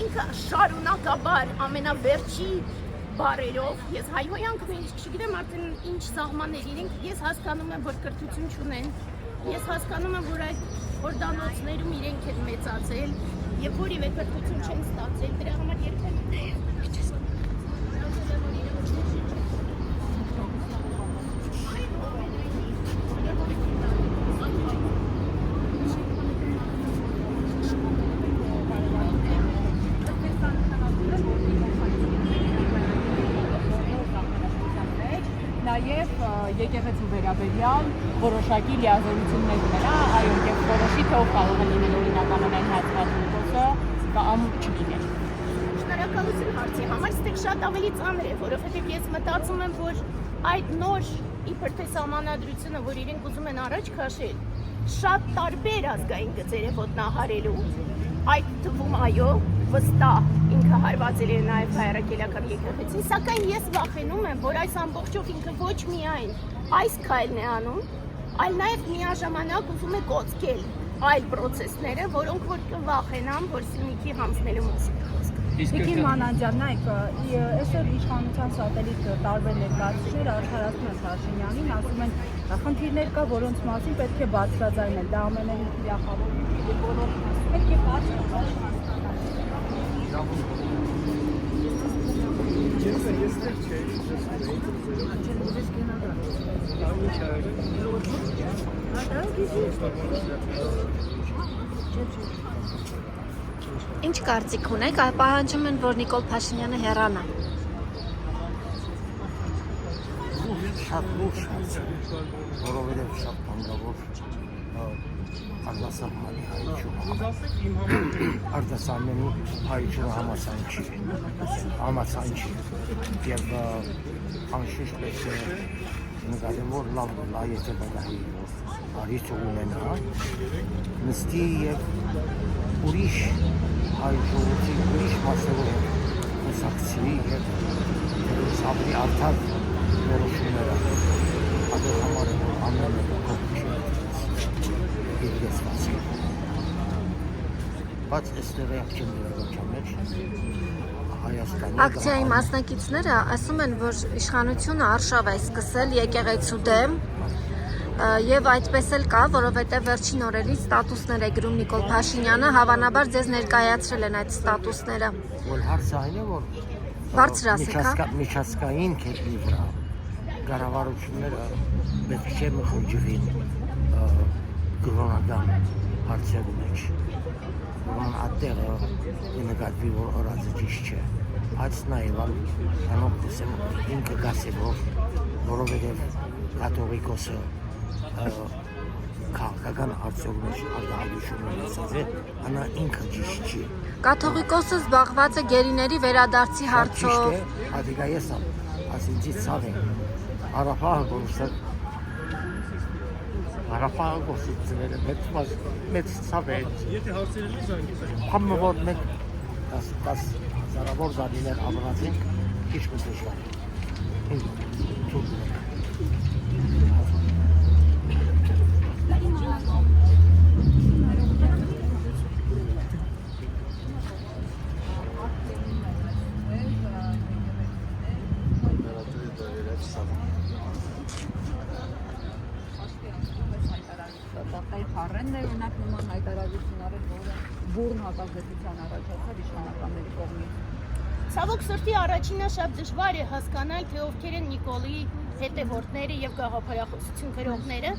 Ինքը շարունակաբար ամենավերջի բարերով ես հայհոյանք չգիտեմ արդեն ինչ սահմաններ իրենք ես հասկանում եմ որ կրթություն չունեն ես հասկանում եմ որ այդ հորդանոցներում իրենք են մեծացել եւ որևէ կրթություն չեն ստացել դրա համար երբեք Նաև եկեղեցու վերաբերյալ որոշակի լիազորություններ ունենա, այո, եւ որոշի թե ով կարող է լինել օրինակ ամենայն հատվածը կամ չգիտեմ։ Շնորհակալություն հարցի համար, ստեղ շատ ավելի ծանր է, որովհետեւ ես մտածում եմ, որ այդ նոր իբր թե սահմանադրությունը, որ իրենք ուզում են առաջ քաշել, շատ տարբեր ազգային գծեր է ոտնահարելու։ Այդ թվում այո, վստահ ինքը հարվածել է նաև հայրաքելական եկեղեցին, սակայն ես վախենում եմ, որ այս ամբողջով ինքը ոչ միայն այս քայլն է անում, այլ նաև միաժամանակ ուզում է կոծկել այլ process-ները, որոնք որ կվախենան, որ Սյունիքի համցնելու մասին է խոսքը։ Վիկի Մանանջյան, նայեք, այսօր իշխանության սատելիտ տարբեր ներկայացուցիչներ արդարացնում են Փաշինյանին, ասում են խնդիրներ կա, որոնց մասին պետք է բարձրաձայնել, դա ամենայն թիրախավորում է, բոլոր պետք է բարձրաձայնել։ Ինչ կարծիք ունեք, պահանջում են, որ Նիկոլ Փաշինյանը հեռանա։ Շատ լուրջ հարց է, որովհետև շատ բանավոր արտասահմանի հայությունը արտասահմանի հայությունը համացան չի եւ անշուշտ պետք է նկատեմ որ լավ լա եթե բադահի արիչ ունենա նստի եւ ուրիշ հայժողի ուրիշ մասերով խոսակցի եւ ավելի արդար որոշումները ապա համար ամենը բայց այստեղ ակցիայի մասնակիցները ասում են, որ իշխանությունը արշավ է սկսել եկեղեցու դեմ եւ այդպես էլ կա, որովհետեւ վերջին օրերից ստատուսներ է գրում Նիկոլ Փաշինյանը, հավանաբար ձեզ ներկայացրել են այդ ստատուսները։ Որ հարցը այն է, որ բարձր ասեք, հա։ Միջազգային կերպի վրա կառավարությունները պետք չէ մխոջվին կրոնական հարցերի մեջ, որոնք այդտեղը նկատվի, որ օրացը ճիշտ չէ, բայց նաև անոնք կուսեմ ինքը գասելով, որովհետև կաթողիկոսը քաղաքական հարցով մեջ արտահայտություն ունեցած է, անա ինքը ճիշտ չի։ Կաթողիկոսը զբաղված է գերիների վերադարձի հարցով։ Ադիգա ես ասինցի ցավ է, Արապահը գործել Արապահը գործել մեծ ցավ է։ Եթե հարցեր են զանգի Համը որ մեկ 10 հազարավոր զարիներ ամրացինք, քիչ մտեշվար։ Բուրն հակազդեցության առաջացավ իշխանականների կողմից։ Ցավոք սրտի առաջինը շատ դժվար է հասկանալ, թե ովքեր են Նիկոլի հետևորդները եւ գաղափարախոսություն գրողները։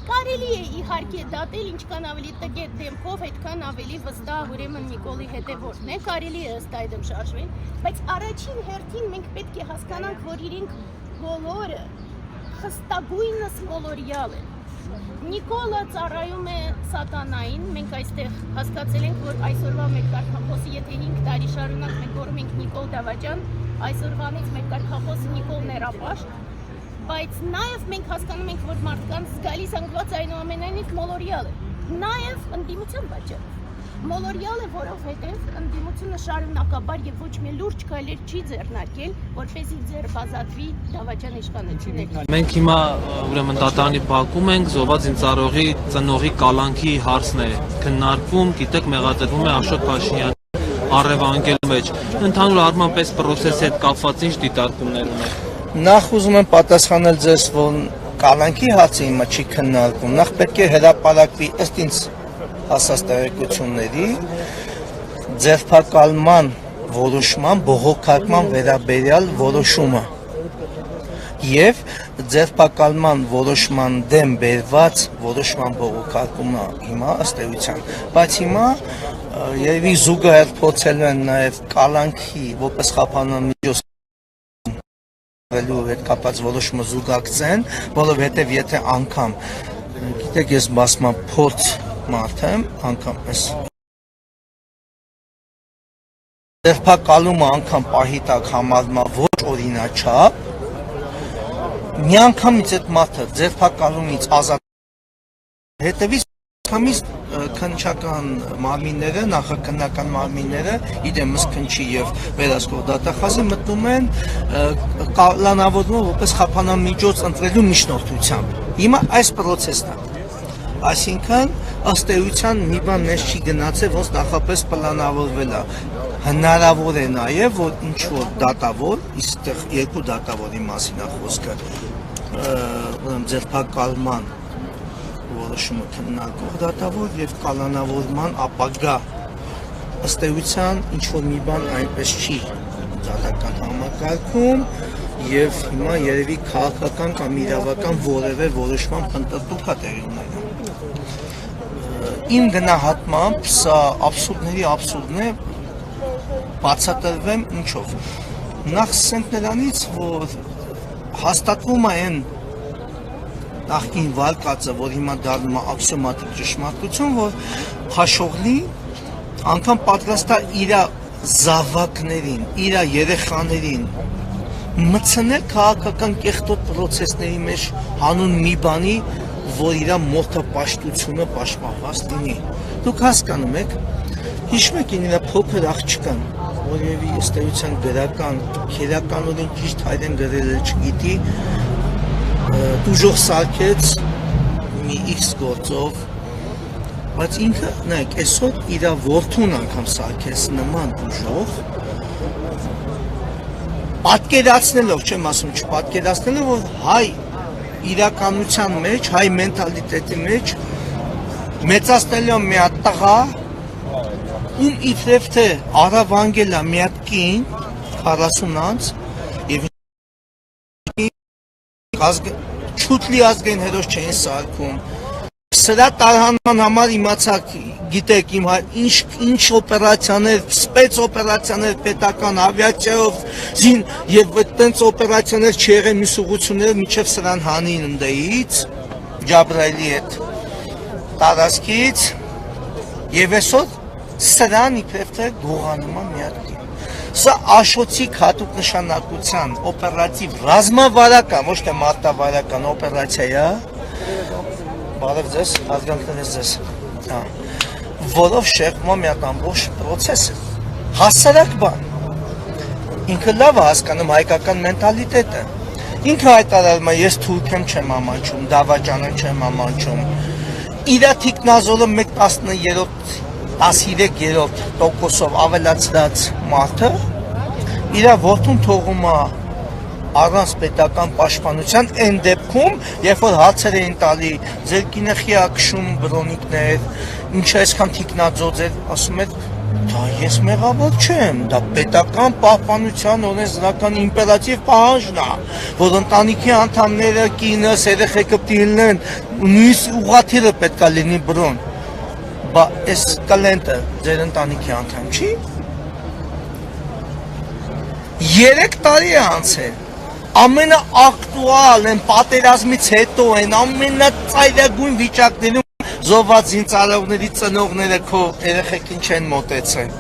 Կարելի է իհարկե դատել ինչքան ավելի տգետ դեմքով, այդքան ավելի վստահ ուրեմն Նիկոլի հետևորդն է, կարելի է ըստ այդմ շարժվել, բայց առաջին հերթին մենք պետք է հասկանանք, որ իրենք բոլորը խստագույնս մոլորյալ են։ Նիկոլը ծառայում է սատանային, մենք այստեղ հասկացել ենք, որ այսօրվա մեր կարգախոսը, եթե 5 տարի շարունակ մենք գոռում ենք Նիկոլ Դավաճան, այսօրվանից մեր կարգախոսը Նիկոլ Ներապաշտ, բայց նաև մենք հասկանում ենք, որ մարդկանց զգալի զանգված այնուամենայնիվ մոլորյալ է, նաև ընդդիմության պատճառով։ Մոլորյալ է, որովհետև ընդդիմությունը շարունակաբար եւ ոչ մի լուրջ քայլեր չի ձեռնարկել, որպեսզի ձեռբազատվի Դավաճան իշխանություններից։ Մենք հիմա ուրեմն դատարանի բակում ենք, զոհված ինձարողի ծնողի կալանքի հարցն է քննարկվում, գիտեք, մեղադրվում է Աշոտ Փաշինյանը առևանգելու մեջ։ Ընդհանուր առմամբ այս process-ի հետ կապված ինչ դիտարկումներ ունեք։ Նախ ուզում եմ պատասխանել ձեզ, որ կալանքի հարցը հիմա չի քննարկվում, նախ պետք է հրապարակվի ըստ ինձ հասած տեղեկությունների ձերբակալման որոշման բողոքարկման վերաբերյալ որոշումը եւ ձերբակալման որոշման դեմ բերված որոշման բողոքարկումը հիմա ըստ էության, բայց հիմա երևի զուգահեռ փորձելու են նաեւ կալանքի որպես խափանամիջոց հետ կապած որոշումը զուգակցեն, որովհետեւ եթե անգամ գիտեք ես մասնա փորձ մարդ եմ, անգամ ես ձերբակալումը անգամ պահի տակ համարվում է ոչ օրինաչափ, մի անգամից այդ մարդը ձերբակալումից ազատ հետևից անգամից քննչական մարմինները, նախաքննական մարմինները իդեմս քննչի եւ վերահսկող դատախազի մտնում են կալանավորվում որպես խափանամիջոց ընտրելու միջնորդությամբ։ Հիմա այս process-ն է։ Այսինքն ըստ էության մի բան մեզ չի գնացել, ոնց նախապես պլանավորվել է։ Հնարավոր է նաև, որ ինչ որ դատավոր, իստեղ երկու դատավորի մասին է խոսքը, ձերբակալման որոշումը քննարկող դատավոր եւ կալանավորման ապագա ըստ էության ինչ որ մի բան այնպես չի դատական համակարգում եւ հիմա երևի քաղաքական կամ իրավական որևէ որոշման փնտրտուք է տեղի ունենում։ Իմ գնահատմամբ սա աբսուրդների աբսուրդն է, բացատրվեմ ինչով։ Նախ սկսենք նրանից, որ հաստատվում է այն նախկին վարկածը, որ հիմա դառնում է աքսիոմատիկ ճշմարտություն, որ Խաշողլի անգամ պատրաստ է իր զավակներին, իր երեխաներին մտցնել քաղաքական կեղտոտ process-ների մեջ հանուն մի բանի, որ իր մորթապաշտությունը պաշտպանված լինի։ Դուք հասկանում եք, հիշում եք իր փոքր աղջկան, որ երևի ըստ էության գրական, քերականորեն ճիշտ հայերեն գրել չգիտի, դուժող սարքեց մի X գործով, բայց ինքը, նայեք, այսօր իր որդուն անգամ սարքեց նման դուժող, պատկերացնելով, չեմ ասում չպատկերացնելով, որ հայ իրականության մեջ, հայ մենտալիտետի մեջ մեծացնելով մի հատ տղա, ում իբրև թե առավանգել է մի հատ կին 40 անց եւ չուտլի ազգային հերոս չէին սարքում։ Սրա տարհանման համար իմացակ, գիտեք, իմ ինչ օպերացիաներ, սպեց օպերացիաներ պետական ավիացիայով զին եւ այդտենց օպերացիաներ չեղեն մյուս ուղղությունները միջև սրան հանին ընդեից Ջաբրայելի հետ տարածքից եւ այսօր սրան իբրև թե գողանում է մի հատ։ Սա Աշոտի հատուկ նշանակության օպերատիվ ռազմավարական, ոչ թե մարտավարական օպերացիա է։ Բարև ձեզ, ազգանքներս ձեզ, որով շեղվում է մի հատ ամբողջ պրոցեսը, հասարակ բան, ինքը լավ է հասկանում հայկական մենտալիտետը, ինքը հայտարարում է, ես թուրք եմ չեմ ամանչում, Դավաճանը չեմ ամանչում, իրա թիկնազորը 13% ավելացրած մարդը, իրա որդուն թողում է առանց պետական պաշտպանության այն դեպքում, երբ որ հացեր էին տալի, ձեր կինը խիակշում բրոնիկներ, ինչ այսքան թիկնաձոծ էր, ասում էր, դա ես մեղավոր չեմ, դա պետական պահպանության օրենսդրական իմպերատիվ պահանջն է, որ ընտանիքի անդամները, կինս, երեխեքը պիտի լինեն, նույնիսկ ուղղաթիռը պետք է լինի բրոն, բա այս կլենտը ձեր ընտանիքի անդամ չի։ 3 տարի է անցել։ ամենաակտուալ են պատերազմից հետո են ամենածայրագույն վիճակներում զոհված զինծառայողների ծնողները քո երեխեքին չեն մոտեցել։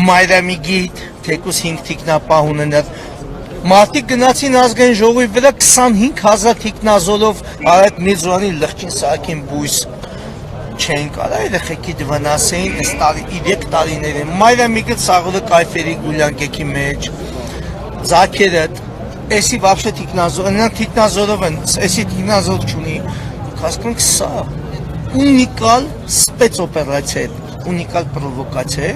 Մայրամիգիտ, թեկուս 5 թիկնապահ ունենալ։ Մարդիկ գնացին ազգային ժողովի վրա 25,000 թիկնազորով այդ Միզրանի լղջին սակին բույս չեն կարա երեխեքի դվանասեին այս 3 տարիներին։ Մայրամիգը սաղորը կայֆերի գուլյանկեքի մեջ, ձակերը, էսի վաբշե թիկնազոր, նրանք թիկնազորով են, էսի թիկնազոր չունի, հասկանք սա ունիկալ սպեցօպերացիա է, ունիկալ պրովոկացիա է,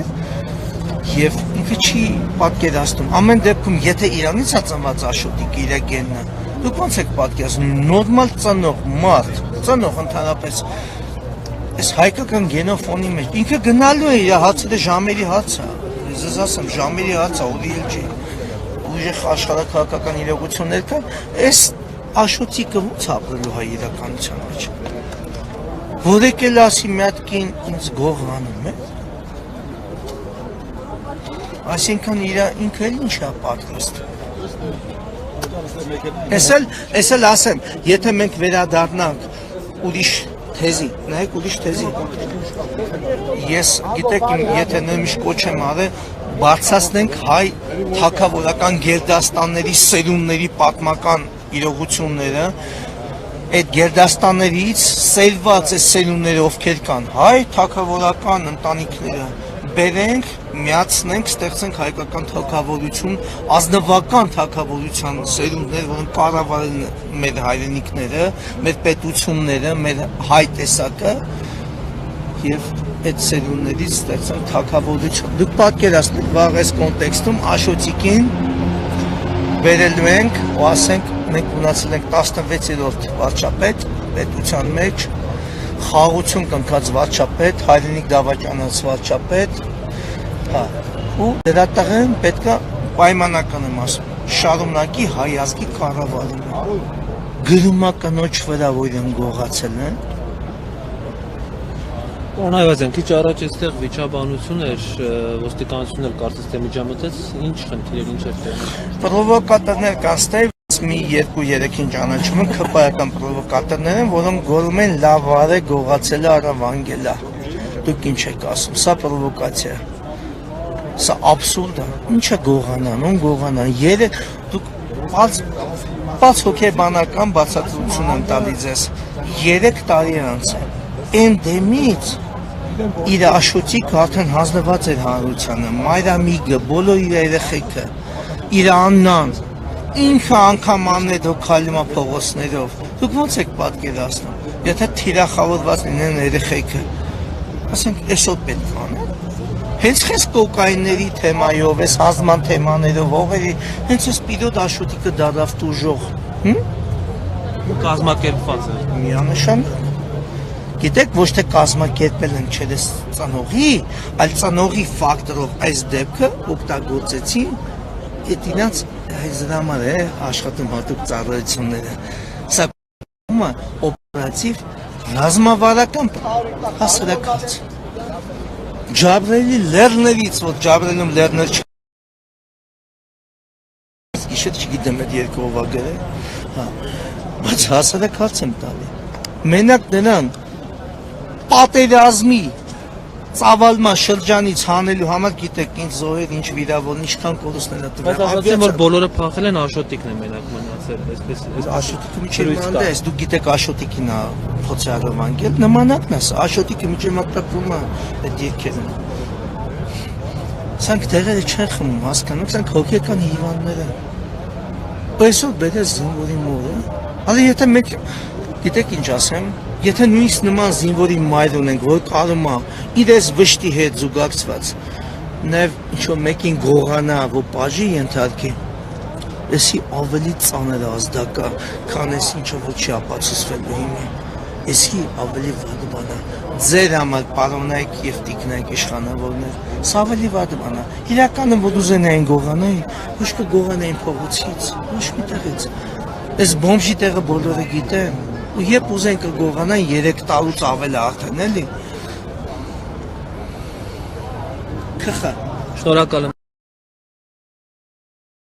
և ինքը չի պատկերացնում, ամեն դեպքում, եթե Իրանից ծնված Աշոտիկը իր գենն է, դուք ոնց եք պատկերացնում, նորմալ ծնող մարդ, ծնող ընդհանրապես, այս հայկական գենոֆոնի մեջ, ինքը գնալու է իր հացերը ժամերի հաց է, ես ասեմ, ժամերի հաց է, ուդիլ չի, ուժեղ աշխարհաքաղաքական իրողություններ կան, այս Աշոտիկը ոնց ապրելու հայ իրականության մեջ, որ եկել ասի մի հատ կին ինձ գողանում է, այսինքն ինքը էլ ինչ է պատրաստ։ Ես էլ ասեմ, եթե մենք վերադառնանք ուրիշ թեզի, նայեք ուրիշ թեզի, ես գիտեք եթե նույնիսկ կոչ եմ արել, բարձրացնենք հայ թագավորական գերդաստանների սերունդների պատմական իրողությունները, այդ գերդաստաններից սերված այս սերունդները ովքեր կան, հայ թագավորական ընտանիքները, բերենք, միացնենք, ստեղծենք հայկական թագավորություն, ազնվական թագավորության սերունդներ, որոնք կառավարել մեր հայրենիքները, մեր պետությունները, մեր հայ տեսակը եւ այդ սերունդներից ստեղծենք թագավորություն։ Դուք պատկերացնեք, վաղ այս կոնտեքստում Աշոտիկին վերելու ենք ու ասենք մենք ունեցել ենք 16-րդ վարչապետ պետության մեջ, խաղաղություն կնքած վարչապետ, հայրենիք դավաճանած վարչապետ, ու դրա տղեն պետքա պայմանական եմ ասում, շարունակի հայ ազգի կառավարումը, գրումա կնոջ վրա, որ են գողացել են։ Պարոն Այվազյան, քիչ առաջ այստեղ վիճաբանություն էր, ոստիկանությունն էլ կարծես թե միջամտեց, ինչ խնդիրեր, ինչ էր տեղի։ Պրովոկատորներ կան ստեղ, մի 2-3-ին ճանաչում են քպայական պրովոկատորներ են, որոնք գոռում են լավ արե գողացել է Արավանգելա։ Դուք ինչ եք ասում, սա պրովոկացիա է։ Սա absurd է։ Ինչը գողանան, ում գողանան։ Դուք բաց հոգեբանական բացատրություն եմ տալի ձեզ։ 3 տարի անցել։ Էնդեմից իր Աշոտիկը արդեն հանձնված էր հանրությանը, Մայրամիգը, բոլոր իր երեխեքը, իր Աննան, ինքը անգամ աննետով քայլում է փողոցներով։ Դուք ոնց եք պատկերացնում, եթե թիրախավորված լինեն երեխեքը, ասենք այսօր պետք է անեն։ Հենց խես կոկայինների թեմայով, այս հազման թեմաներով, հողերի, հենց այս պիրոտ Աշոտիկը դարավ տուժող։ Կազմակերպված է։ Միանշանակ։ Գիտեք, ոչ թե կազմակերպել են չէ ծանողի, այլ ծանողի ֆակտորով այս դեպքը օգտագործեցին այդ ինձ հեզրամար է աշխատում հատուկ ծառայությունները։ Սա օպերատիվ ռազմավարական հասարակած։ Ջաբրելի լեռներից, որ Ջաբրելում լեռներ չ Իշետ չգիտեմ այդ երկու ով ագերը, բայց հասարակած եմ տալի։ Մենակ նրան պատերազմի ծավալման շրջանից հանելու համար գիտեք ինչ զոհեր, ինչ վիրավոր, ինչքան կորուստներ է տվել։ Բայց ասացին, որ բոլորը փախել են, Աշոտիկն է մենակ մնացել, այսպես Աշոտիկը միջև մանդես, դուք գիտեք Աշոտիկին է փոցի Արավանգել, նմանատն է, Աշոտիկը միջև մտածում է այդ երկերն։ Սրանք տեղերը չեն խմում, հասկանում, սրանք հոգեկան հիվանդներ են։ Այսօր բերես զինվորի մորը, հալի եթե մեկ, գիտեք ինչ ասեմ, եթե նույնիսկ նման զինվորի մայր ունենք, որ կարում է իրես վշտի հետ զուգակցված, նաև ինչ-որ մեկին գողանա, որ բաժի ենթարկի, եսի ավելի ծանր ազդակա, քան ես ինչ-որ որ չի ապացուցվելու հիմա, եսի ավելի վատ բան է, ձեր համար պարոնայք և տիկնայք իշխանավորներ, սա ավելի վատ բան է, իրականը որ ուզենային գողանայի, ոչ կգողանային փողոցից, ոչ մի տեղից, ես բոմժի տեղը բոլորը գիտեն, ու երբ ուզեն կգողանան 3 տարուց ավել արդեն էլի։ Քխա։ Շնորհակալ եմ։